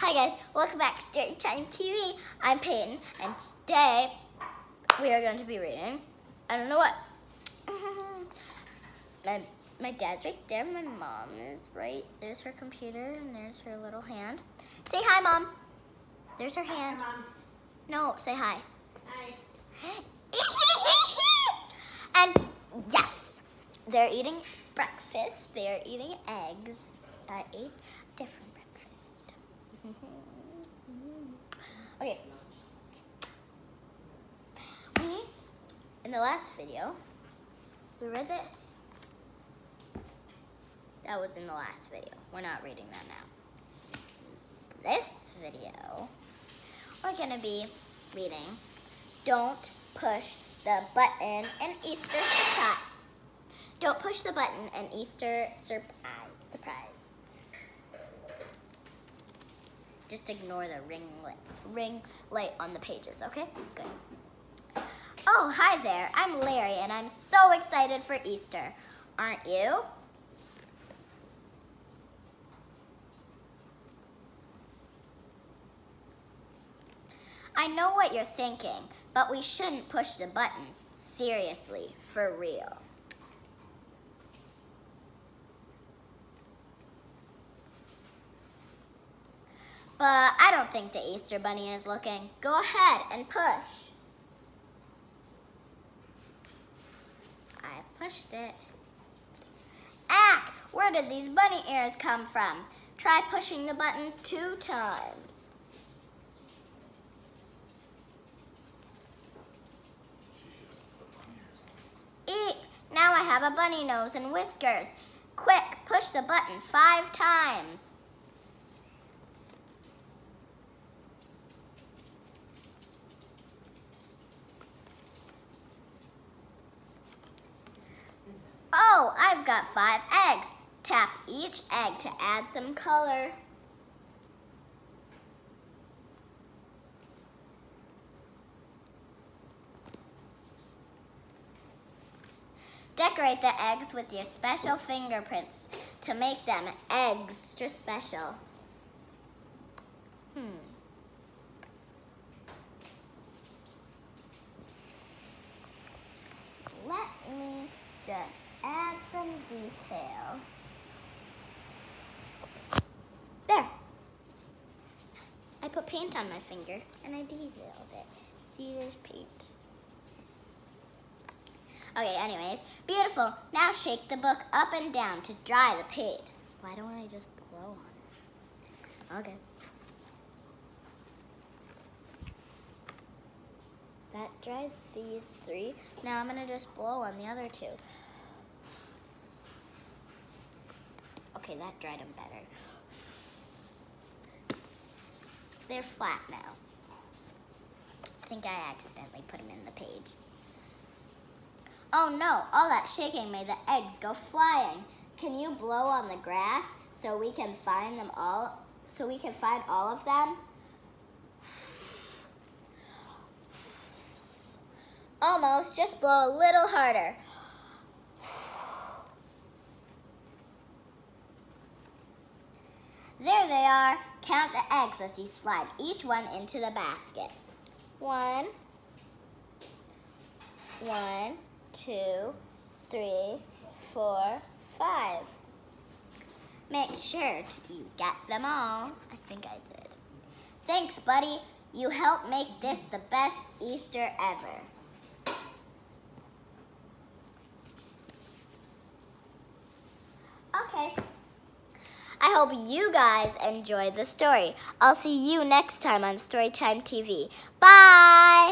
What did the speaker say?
Hi guys, welcome back to Storytime TV. I'm Peyton, and today we are going to be reading, I don't know what. my dad's right there, my mom is right. There's her computer, and there's her little hand. Say hi, Mom. There's her hand. Hi, Mom. No, say hi. Hi. And yes, they're eating breakfast. They're eating eggs. I ate different breakfast. Okay. In the last video, we read this. That was in the last video. We're not reading that now. This video, we're gonna be reading Don't Push the Button and Easter Surprise. Don't push the button and Easter surprise. Just ignore the ring light on the pages, okay? Good. Oh, hi there. I'm Larry, and I'm so excited for Easter. Aren't you? I know what you're thinking, but we shouldn't push the button. Seriously, for real. But I don't think the Easter Bunny is looking. Go ahead and push. I pushed it. Ack! Where did these bunny ears come from? Try pushing the button 2 times. Eek! Now I have a bunny nose and whiskers. Quick, push the button 5 times. Oh, I've got 5 eggs. Tap each egg to add some color. Decorate the eggs with your special fingerprints to make them extra special. Let me just add some detail. There. I put paint on my finger and I detailed it. See, there's paint. Okay, anyways, beautiful. Now shake the book up and down to dry the paint. Why don't I just blow on it? Okay. That dried these 3. Now I'm gonna just blow on the other 2. Okay, that dried them better. They're flat now. I think I accidentally put them in the page. Oh no, all that shaking made the eggs go flying. Can you blow on the grass so we can find them all? So we can find all of them? Almost, just blow a little harder. There they are. Count the eggs as you slide each one into the basket. 1, 2, 3, 4, 5. Make sure you get them all. I think I did. Thanks, buddy. You helped make this the best Easter ever. Okay. I hope you guys enjoyed the story. I'll see you next time on Storytime TV. Bye!